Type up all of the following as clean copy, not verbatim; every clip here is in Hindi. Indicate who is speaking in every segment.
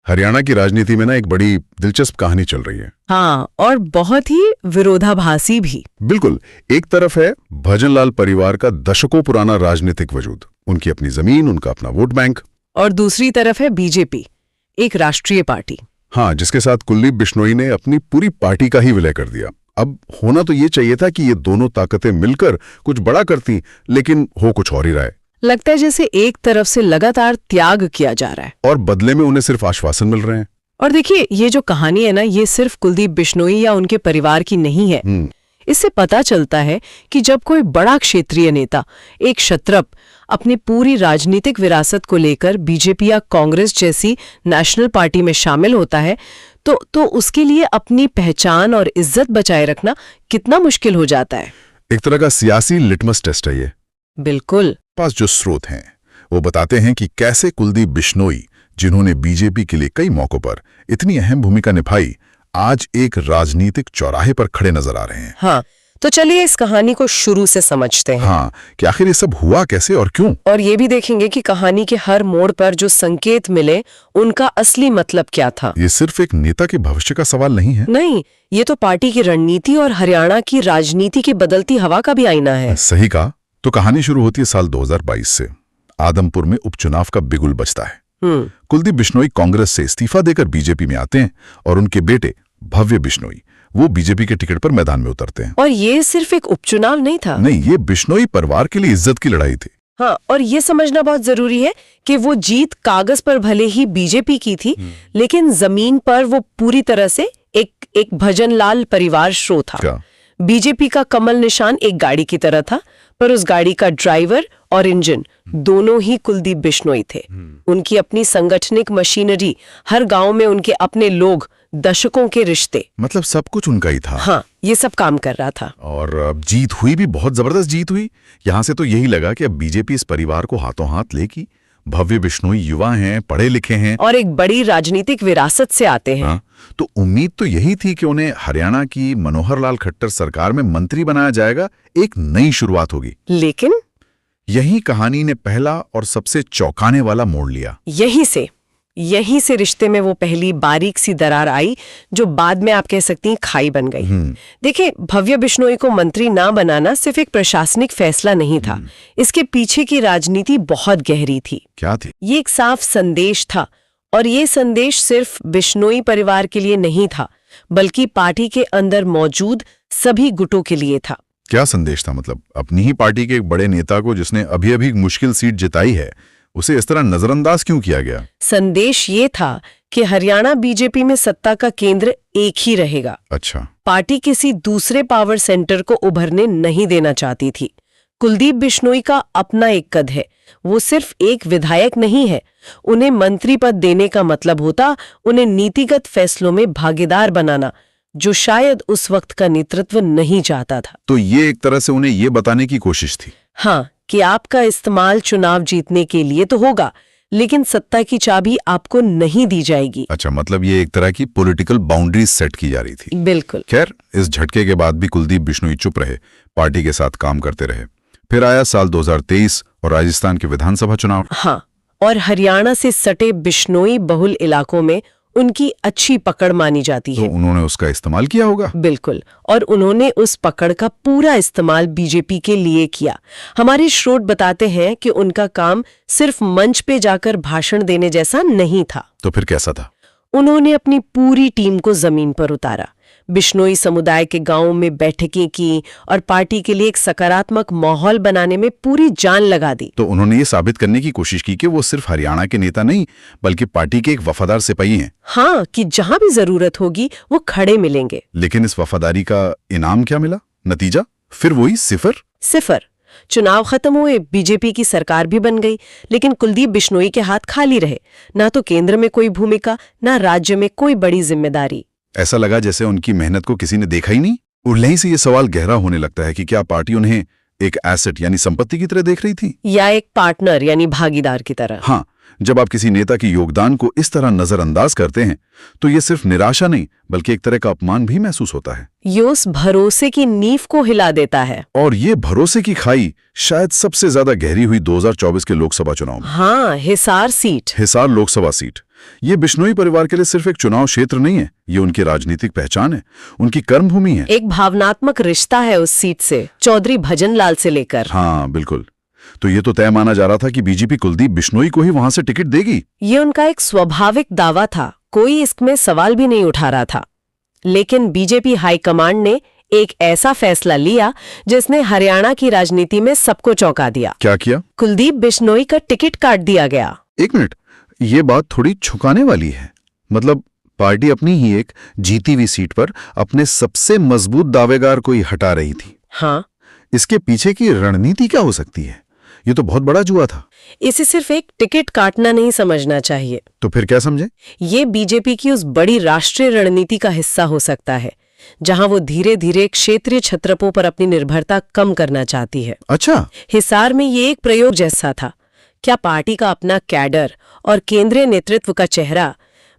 Speaker 1: हरियाणा की राजनीति में ना एक बड़ी दिलचस्प कहानी चल रही है।
Speaker 2: हाँ, और बहुत ही विरोधाभासी भी।
Speaker 1: बिल्कुल। एक तरफ है भजनलाल परिवार का दशकों पुराना राजनीतिक वजूद, उनकी अपनी जमीन, उनका अपना वोट बैंक।
Speaker 2: और दूसरी तरफ है बीजेपी, एक राष्ट्रीय पार्टी।
Speaker 1: हाँ, जिसके साथ कुलदीप बिश्नोई ने अपनी पूरी पार्टी का ही विलय कर दिया। अब होना तो ये चाहिए था कि ये दोनों ताकतें मिलकर कुछ बड़ा करती, लेकिन हो कुछ और ही रहा है।
Speaker 2: लगता है जैसे एक तरफ से लगातार त्याग किया जा रहा है
Speaker 1: और बदले में उन्हें सिर्फ आश्वासन मिल रहे हैं।
Speaker 2: और देखिए, ये जो कहानी है ना, ये सिर्फ कुलदीप बिश्नोई या उनके परिवार की नहीं है। इससे पता चलता है कि जब कोई बड़ा क्षेत्रीय नेता, एक क्षत्रप, अपनी पूरी राजनीतिक विरासत को लेकर बीजेपी या कांग्रेस जैसी नेशनल पार्टी में शामिल होता है, तो उसके लिए अपनी पहचान और इज्जत बचाए रखना कितना मुश्किल हो जाता है।
Speaker 1: एक तरह का सियासी लिटमस टेस्ट है ये।
Speaker 2: बिल्कुल।
Speaker 1: पास जो स्रोत हैं वो बताते हैं कि कैसे कुलदीप बिश्नोई, जिन्होंने बीजेपी के लिए कई मौकों पर इतनी अहम भूमिका निभाई, आज एक राजनीतिक चौराहे पर खड़े नजर आ रहे हैं।
Speaker 2: हाँ, तो चलिए इस कहानी को शुरू से समझते हैं।
Speaker 1: हाँ, कि आखिर ये सब हुआ कैसे और क्यों।
Speaker 2: और ये भी देखेंगे कि कहानी के हर मोड़ पर जो संकेत मिले, उनका असली मतलब क्या था।
Speaker 1: ये सिर्फ एक नेता के भविष्य का सवाल नहीं है।
Speaker 2: नहीं, ये तो पार्टी की रणनीति और हरियाणा की राजनीति की बदलती हवा का भी आईना है।
Speaker 1: सही कहा। तो कहानी शुरू होती है साल 2022 से। आदमपुर में उपचुनाव का बिगुल बजता है। कुलदीप बिश्नोई कांग्रेस से इस्तीफा देकर बीजेपी में आते हैं और उनके बेटे भव्य बिश्नोई वो बीजेपी के टिकट पर मैदान में उतरते हैं।
Speaker 2: और ये सिर्फ एक उपचुनाव नहीं था।
Speaker 1: नहीं, ये बिश्नोई परिवार के लिए इज्जत की लड़ाई थी।
Speaker 2: हाँ, और ये समझना बहुत जरूरी है कि वो जीत कागज पर भले ही बीजेपी की थी, लेकिन जमीन पर वो पूरी तरह से एक भजनलाल परिवार शो था। बीजेपी का कमल निशान एक गाड़ी की तरह था, पर उस गाड़ी का ड्राइवर और इंजन दोनों ही कुलदीप बिश्नोई थे। उनकी अपनी संगठनिक मशीनरी, हर गांव में उनके अपने लोग, दशकों के रिश्ते,
Speaker 1: मतलब सब कुछ उनका ही था।
Speaker 2: हाँ, ये सब काम कर रहा था।
Speaker 1: और अब जीत हुई भी, बहुत जबरदस्त जीत हुई। यहां से तो यही लगा कि अब बीजेपी इस परिवार को हाथों हाथ लेगी। भव्य बिश्नोई युवा हैं, पढ़े लिखे हैं
Speaker 2: और एक बड़ी राजनीतिक विरासत से आते हैं।
Speaker 1: हाँ, तो उम्मीद तो यही थी कि उन्हें हरियाणा की मनोहर लाल खट्टर सरकार में मंत्री बनाया जाएगा, एक नई शुरुआत होगी।
Speaker 2: लेकिन
Speaker 1: यही कहानी ने पहला और सबसे चौंकाने वाला मोड़ लिया।
Speaker 2: यहीं से रिश्ते में वो पहली बारीक सी दरार आई, जो बाद में आप कह सकती हैं खाई बन गई। देखिए, भव्य बिश्नोई को मंत्री ना बनाना सिर्फ एक प्रशासनिक फैसला नहीं था। इसके पीछे की राजनीति बहुत गहरी थी।
Speaker 1: क्या थी?
Speaker 2: ये एक साफ संदेश था, और ये संदेश सिर्फ बिश्नोई परिवार के लिए नहीं था, बल्कि पार्टी के अंदर मौजूद सभी गुटों के लिए था।
Speaker 1: क्या संदेश था? मतलब अपनी ही पार्टी के एक बड़े नेता को, जिसने अभी अभी मुश्किल सीट जिताई है, उसे इस तरह नजरअंदाज क्यों किया गया?
Speaker 2: संदेश ये था कि हरियाणा बीजेपी में सत्ता का केंद्र एक ही रहेगा।
Speaker 1: अच्छा।
Speaker 2: पार्टी किसी दूसरे पावर सेंटर को उभरने नहीं देना चाहती थी। कुलदीप बिश्नोई का अपना एक कद है, वो सिर्फ एक विधायक नहीं है। उन्हें मंत्री पद देने का मतलब होता उन्हें नीतिगत फैसलों में भागीदार बनाना, जो शायद उस वक्त का नेतृत्व नहीं चाहता था।
Speaker 1: तो ये एक तरह से उन्हें ये बताने की कोशिश थी।
Speaker 2: हाँ, कि आपका इस्तेमाल चुनाव जीतने के लिए तो होगा, लेकिन सत्ता की चाबी आपको नहीं दी जाएगी।
Speaker 1: अच्छा, मतलब ये एक तरह की पॉलिटिकल बाउंड्रीज सेट की जा रही थी।
Speaker 2: बिल्कुल।
Speaker 1: खैर, इस झटके के बाद भी कुलदीप बिश्नोई चुप रहे, पार्टी के साथ काम करते रहे। फिर आया साल 2023 और राजस्थान के विधानसभा चुनाव।
Speaker 2: हाँ, और हरियाणा से सटे बिश्नोई बहुल इलाकों में उनकी अच्छी पकड़ मानी जाती है।
Speaker 1: तो उन्होंने उसका इस्तेमाल किया होगा।
Speaker 2: बिल्कुल, और उन्होंने उस पकड़ का पूरा इस्तेमाल बीजेपी के लिए किया। हमारे स्रोत बताते हैं कि उनका काम सिर्फ मंच पे जाकर भाषण देने जैसा नहीं था।
Speaker 1: तो फिर कैसा था?
Speaker 2: उन्होंने अपनी पूरी टीम को जमीन पर उतारा, बिश्नोई समुदाय के गांवों में बैठकें की और पार्टी के लिए एक सकारात्मक माहौल बनाने में पूरी जान लगा दी।
Speaker 1: तो उन्होंने ये साबित करने की कोशिश की कि वो सिर्फ हरियाणा के नेता नहीं, बल्कि पार्टी के एक वफादार सिपाही हैं।
Speaker 2: हाँ, कि जहां भी जरूरत होगी वो खड़े मिलेंगे।
Speaker 1: लेकिन इस वफादारी का इनाम क्या मिला? नतीजा फिर वही सिफर।
Speaker 2: चुनाव खत्म हुए, बीजेपी की सरकार भी बन गई, लेकिन कुलदीप बिश्नोई के हाथ खाली रहे। ना तो केंद्र में कोई भूमिका, ना राज्य में कोई बड़ी जिम्मेदारी।
Speaker 1: ऐसा लगा जैसे उनकी मेहनत को किसी ने देखा ही नहीं। और यहीं से ये सवाल गहरा होने लगता है कि क्या पार्टी उन्हें एक एसेट यानी संपत्ति की तरह देख रही थी,
Speaker 2: या एक पार्टनर यानी भागीदार की तरह।
Speaker 1: हाँ, जब आप किसी नेता के योगदान को इस तरह नजरअंदाज करते हैं तो ये सिर्फ निराशा नहीं बल्कि एक तरह का अपमान भी महसूस होता है।
Speaker 2: ये उस भरोसे की नींव को हिला देता है।
Speaker 1: और ये भरोसे की खाई शायद सबसे ज्यादा गहरी हुई 2024 के लोकसभा चुनाव में।
Speaker 2: हाँ, हिसार सीट।
Speaker 1: हिसार लोकसभा सीट। ये बिश्नोई परिवार के लिए सिर्फ एक चुनाव क्षेत्र नहीं है, ये उनकी राजनीतिक पहचान है, उनकी कर्मभूमि है।
Speaker 2: एक भावनात्मक रिश्ता है उस सीट से, चौधरी भजन लाल से लेकर।
Speaker 1: हाँ बिल्कुल। तो ये तो तय माना जा रहा था कि बीजेपी कुलदीप बिश्नोई को ही वहां से टिकट देगी।
Speaker 2: ये उनका एक स्वाभाविक दावा था, कोई इसमें सवाल भी नहीं उठा रहा था। लेकिन बीजेपी हाईकमांड ने एक ऐसा फैसला लिया जिसने हरियाणा की राजनीति में सबको चौंका दिया।
Speaker 1: क्या किया?
Speaker 2: कुलदीप बिश्नोई का टिकट काट दिया गया।
Speaker 1: एक मिनट, ये बात थोड़ी छुपाने वाली है। मतलब पार्टी अपनी ही एक जीती हुई सीट पर अपने सबसे मजबूत दावेदार को ही हटा रही थी।
Speaker 2: हाँ,
Speaker 1: इसके पीछे की रणनीति क्या हो सकती है? ये तो बहुत बड़ा जुआ था।
Speaker 2: इसे सिर्फ एक टिकट काटना नहीं समझना चाहिए।
Speaker 1: तो फिर क्या समझे? ये
Speaker 2: बीजेपी की उस बड़ी राष्ट्रीय रणनीति का हिस्सा हो सकता है जहां वो धीरे धीरे क्षेत्रीय छत्रपों पर अपनी निर्भरता कम करना चाहती है।
Speaker 1: अच्छा,
Speaker 2: हिसार में ये एक प्रयोग जैसा था। क्या पार्टी का अपना कैडर और केंद्रीय नेतृत्व का चेहरा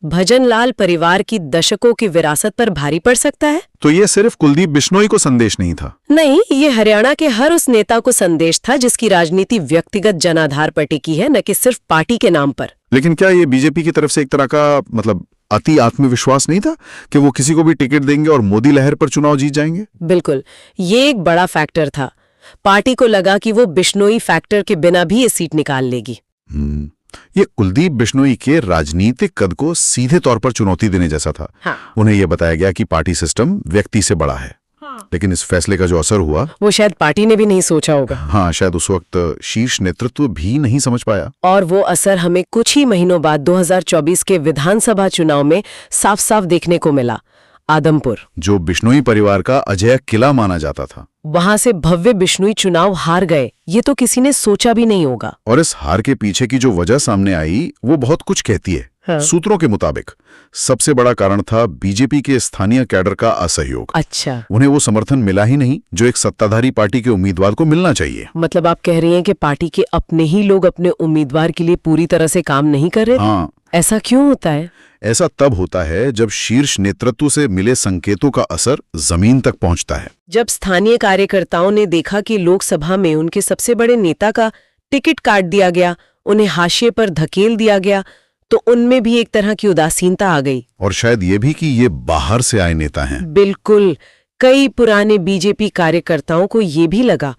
Speaker 2: भजनलाल परिवार की दशकों की विरासत पर भारी पड़ सकता है?
Speaker 1: तो ये सिर्फ कुलदीप बिश्नोई को संदेश नहीं था।
Speaker 2: नहीं, ये हरियाणा के हर उस नेता को संदेश था जिसकी राजनीति व्यक्तिगत जनाधार पर टिकी है, न कि सिर्फ पार्टी के नाम पर।
Speaker 1: लेकिन क्या ये बीजेपी की तरफ से एक तरह का मतलब अति आत्मविश्वास नहीं था कि वो किसी को भी टिकट देंगे और मोदी लहर पर चुनाव जीत जाएंगे?
Speaker 2: बिल्कुल, ये एक बड़ा फैक्टर था। पार्टी को लगा कि वो बिश्नोई फैक्टर के बिना भी ये सीट निकाल लेगी।
Speaker 1: ये कुलदीप बिश्नोई के राजनीतिक कद को सीधे तौर पर चुनौती देने जैसा था।
Speaker 2: हाँ।
Speaker 1: उन्हें यह बताया गया कि पार्टी सिस्टम व्यक्ति से बड़ा है। हाँ। लेकिन इस फैसले का जो असर हुआ
Speaker 2: वो शायद पार्टी ने भी नहीं सोचा होगा।
Speaker 1: हाँ, शायद उस वक्त शीर्ष नेतृत्व भी नहीं समझ पाया।
Speaker 2: और वो असर हमें कुछ ही महीनों बाद 2024 के विधानसभा चुनाव में साफ साफ देखने को मिला। आदमपुर,
Speaker 1: जो बिश्नोई परिवार का अजय किला माना जाता था,
Speaker 2: वहां से भव्य बिश्नोई चुनाव हार गए। ये तो किसी ने सोचा भी नहीं होगा।
Speaker 1: और इस हार के पीछे की जो वजह सामने आई वो बहुत कुछ कहती है।
Speaker 2: हाँ।
Speaker 1: सूत्रों के मुताबिक सबसे बड़ा कारण था बीजेपी के स्थानीय कैडर का असहयोग।
Speaker 2: अच्छा,
Speaker 1: उन्हें वो समर्थन मिला ही नहीं जो एक सत्ताधारी पार्टी के उम्मीदवार को मिलना चाहिए।
Speaker 2: मतलब आप कह रही हैं कि पार्टी के अपने ही लोग अपने उम्मीदवार के लिए पूरी तरह से काम नहीं कर रहे?
Speaker 1: हाँ।
Speaker 2: ऐसा क्यों होता है?
Speaker 1: ऐसा तब होता है जब शीर्ष नेतृत्व से मिले संकेतों का असर जमीन तक पहुंचता है।
Speaker 2: जब स्थानीय कार्यकर्ताओं ने देखा कि लोकसभा में उनके सबसे बड़े नेता का टिकट काट दिया गया, उन्हें हाशिए पर धकेल दिया गया, तो उनमें भी एक तरह की उदासीनता आ गई।
Speaker 1: और शायद ये भी कि ये बाहर से आए नेता हैं।
Speaker 2: बिल्कुल, कई पुराने बीजेपी कार्यकर्ताओं को ये भी लगा।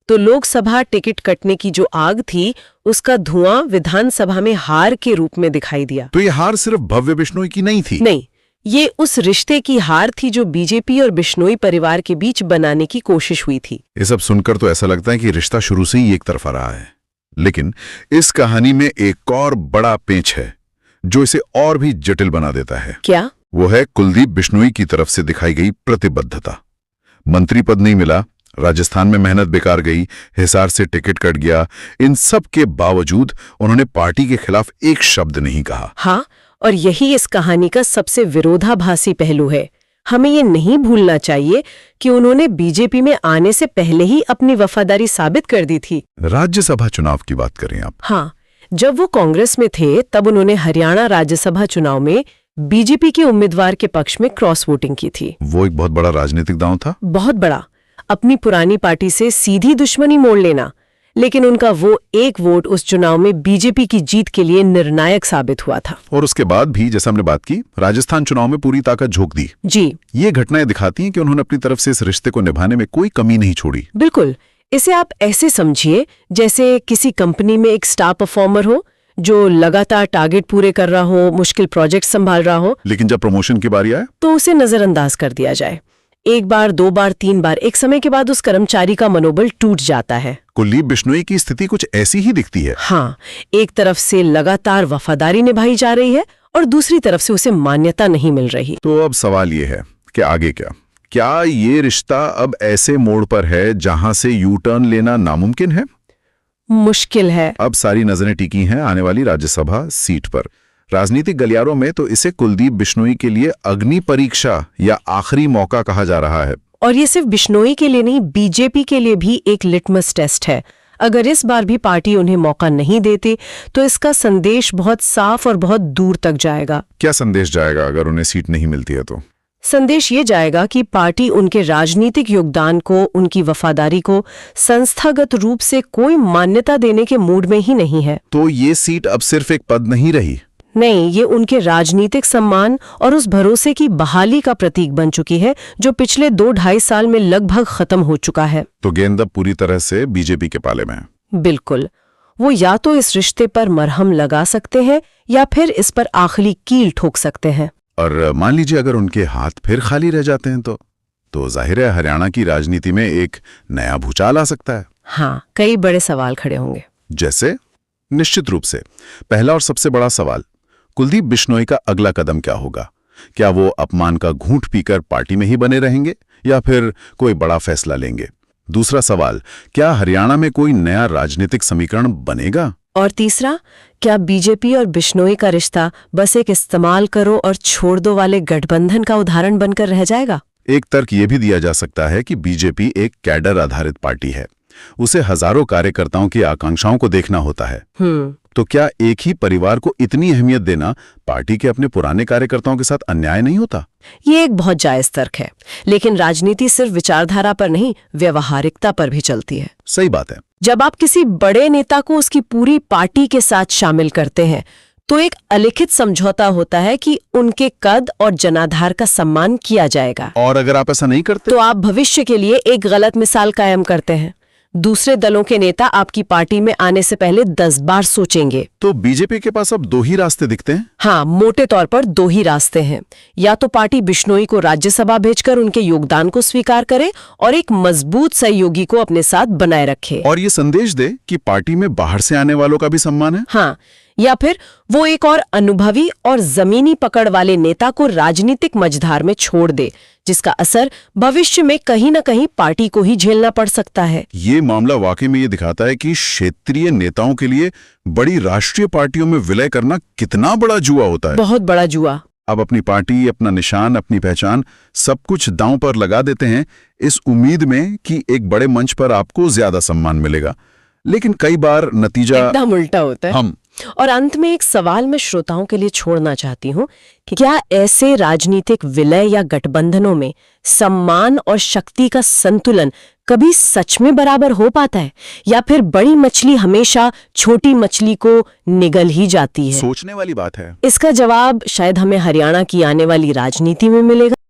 Speaker 2: तो लोकसभा टिकट कटने की जो आग थी उसका धुआं विधानसभा में हार के रूप में दिखाई दिया।
Speaker 1: तो ये हार सिर्फ भव्य बिश्नोई की नहीं थी।
Speaker 2: नहीं, ये उस रिश्ते की हार थी जो बीजेपी और बिश्नोई परिवार के बीच बनाने की कोशिश हुई थी।
Speaker 1: ये सब सुनकर तो ऐसा लगता है कि रिश्ता शुरू से ही एक तरफा रहा है। लेकिन इस कहानी में एक और बड़ा पेंच है जो इसे और भी जटिल बना देता है।
Speaker 2: क्या?
Speaker 1: वो है कुलदीप बिश्नोई की तरफ से दिखाई गई प्रतिबद्धता। मंत्री पद नहीं मिला, राजस्थान में मेहनत बेकार गई, हिसार से टिकट कट गया, इन सब के बावजूद उन्होंने पार्टी के खिलाफ एक शब्द नहीं कहा।
Speaker 2: हाँ, और यही इस कहानी का सबसे विरोधाभासी पहलू है। हमें ये नहीं भूलना चाहिए कि उन्होंने बीजेपी में आने से पहले ही अपनी वफादारी साबित कर दी थी।
Speaker 1: राज्यसभा चुनाव की बात करें आप।
Speaker 2: हाँ, जब वो कांग्रेस में थे तब उन्होंने हरियाणा राज्यसभा चुनाव में बीजेपी के उम्मीदवार के पक्ष में क्रॉस वोटिंग की थी।
Speaker 1: वो एक बहुत बड़ा राजनीतिक दांव था।
Speaker 2: बहुत बड़ा, अपनी पुरानी पार्टी से सीधी दुश्मनी मोड़ लेना। लेकिन उनका वो एक वोट उस चुनाव में बीजेपी की जीत के लिए निर्णायक साबित हुआ था।
Speaker 1: और उसके बाद भी, जैसा हमने बात की, राजस्थान चुनाव में पूरी ताकत झोंक दी।
Speaker 2: जी,
Speaker 1: ये घटनाएं दिखाती हैं कि उन्होंने अपनी तरफ से इस रिश्ते को निभाने में कोई कमी नहीं छोड़ी।
Speaker 2: बिल्कुल, इसे आप ऐसे समझिए जैसे किसी कंपनी में एक स्टार परफॉर्मर हो जो लगातार टारगेट पूरे कर रहा हो, मुश्किल प्रोजेक्ट संभाल रहा हो,
Speaker 1: लेकिन जब प्रमोशन की बारी आए
Speaker 2: तो उसे नजरअंदाज कर दिया जाए। एक बार, दो बार, तीन बार, एक समय के बाद उस कर्मचारी का मनोबल टूट जाता है।
Speaker 1: कुलदीप बिश्नोई की स्थिति कुछ ऐसी ही दिखती है।
Speaker 2: हाँ, एक तरफ से लगातार वफादारी निभाई जा रही है और दूसरी तरफ से उसे मान्यता नहीं मिल रही।
Speaker 1: तो अब सवाल ये है कि आगे क्या? क्या ये रिश्ता अब ऐसे मोड़ पर है जहां से यू टर्न लेना नामुमकिन है?
Speaker 2: मुश्किल है।
Speaker 1: अब सारी नजरें टिकी हैं आने वाली राज्यसभा सीट पर। राजनीतिक गलियारों में तो इसे कुलदीप बिश्नोई के लिए अग्नि परीक्षा या आखिरी मौका कहा जा रहा है।
Speaker 2: और ये सिर्फ बिश्नोई के लिए नहीं, बीजेपी के लिए भी एक लिटमस टेस्ट है। अगर इस बार भी पार्टी उन्हें मौका नहीं देती तो इसका संदेश बहुत साफ और बहुत दूर तक जाएगा।
Speaker 1: क्या संदेश जाएगा अगर उन्हें सीट नहीं मिलती है तो?
Speaker 2: संदेश ये जाएगा कि पार्टी उनके राजनीतिक योगदान को, उनकी वफादारी को संस्थागत रूप से कोई मान्यता देने के मूड में ही नहीं है।
Speaker 1: तो ये सीट अब सिर्फ एक पद नहीं रही?
Speaker 2: नहीं, ये उनके राजनीतिक सम्मान और उस भरोसे की बहाली का प्रतीक बन चुकी है जो पिछले 2-2.5 साल में लगभग खत्म हो चुका है।
Speaker 1: तो गेंद अब पूरी तरह से बीजेपी के पाले में है।
Speaker 2: बिल्कुल। वो या तो इस रिश्ते पर मरहम लगा सकते हैं या फिर इस पर आखिरी कील ठोक सकते हैं।
Speaker 1: और मान लीजिए अगर उनके हाथ फिर खाली रह जाते हैं तो जाहिर है हरियाणा की राजनीति में एक नया भूचाल आ सकता है।
Speaker 2: हाँ, कई बड़े सवाल खड़े होंगे।
Speaker 1: जैसे? निश्चित रूप से पहला और सबसे बड़ा सवाल, कुलदीप बिश्नोई का अगला कदम क्या होगा? क्या वो अपमान का घूंट पीकर पार्टी में ही बने रहेंगे या फिर कोई बड़ा फैसला लेंगे? दूसरा सवाल, क्या हरियाणा में कोई नया राजनीतिक समीकरण बनेगा?
Speaker 2: और तीसरा, क्या बीजेपी और बिश्नोई का रिश्ता बस एक इस्तेमाल करो और छोड़ दो वाले गठबंधन का उदाहरण बनकर रह जाएगा?
Speaker 1: एक तर्क यह भी दिया जा सकता है कि बीजेपी एक कैडर आधारित पार्टी है, उसे हजारों कार्यकर्ताओं की आकांक्षाओं को देखना होता है। तो क्या एक ही परिवार को इतनी अहमियत देना पार्टी के अपने पुराने कार्यकर्ताओं के साथ अन्याय नहीं होता?
Speaker 2: ये एक बहुत जायज तर्क है, लेकिन राजनीति सिर्फ विचारधारा पर नहीं, व्यवहारिकता पर भी चलती है।
Speaker 1: सही बात है।
Speaker 2: जब आप किसी बड़े नेता को उसकी पूरी पार्टी के साथ शामिल करते हैं तो एक अलिखित समझौता होता है कि उनके कद और जनाधार का सम्मान किया जाएगा।
Speaker 1: और अगर आप ऐसा नहीं करते
Speaker 2: तो आप भविष्य के लिए एक गलत मिसाल कायम करते हैं। दूसरे दलों के नेता आपकी पार्टी में आने से पहले 10 बार सोचेंगे।
Speaker 1: तो बीजेपी के पास अब 2 ही रास्ते दिखते हैं?
Speaker 2: हाँ, मोटे तौर पर 2 ही रास्ते हैं। या तो पार्टी बिश्नोई को राज्यसभा भेजकर उनके योगदान को स्वीकार करे और एक मजबूत सहयोगी को अपने साथ बनाए रखे
Speaker 1: और ये संदेश दे कि पार्टी में बाहर से आने वालों का भी सम्मान है।
Speaker 2: हाँ, या फिर वो एक और अनुभवी और जमीनी पकड़ वाले नेता को राजनीतिक मझधार में छोड़ दे, जिसका असर भविष्य में कहीं न कहीं पार्टी को ही झेलना पड़ सकता है।
Speaker 1: ये मामला वाकई में ये दिखाता है कि क्षेत्रीय नेताओं के लिए बड़ी राष्ट्रीय पार्टियों में विलय करना कितना बड़ा जुआ होता है।
Speaker 2: बहुत बड़ा जुआ।
Speaker 1: अब अपनी पार्टी, अपना निशान, अपनी पहचान, सब कुछ दांव पर लगा देते हैं इस उम्मीद में कि एक बड़े मंच पर आपको ज्यादा सम्मान मिलेगा, लेकिन कई बार नतीजा
Speaker 2: एकदम उल्टा होता है। और अंत में एक सवाल मैं श्रोताओं के लिए छोड़ना चाहती हूँ कि क्या ऐसे राजनीतिक विलय या गठबंधनों में सम्मान और शक्ति का संतुलन कभी सच में बराबर हो पाता है या फिर बड़ी मछली हमेशा छोटी मछली को निगल ही जाती है?
Speaker 1: सोचने वाली बात है।
Speaker 2: इसका जवाब शायद हमें हरियाणा की आने वाली राजनीति में मिलेगा।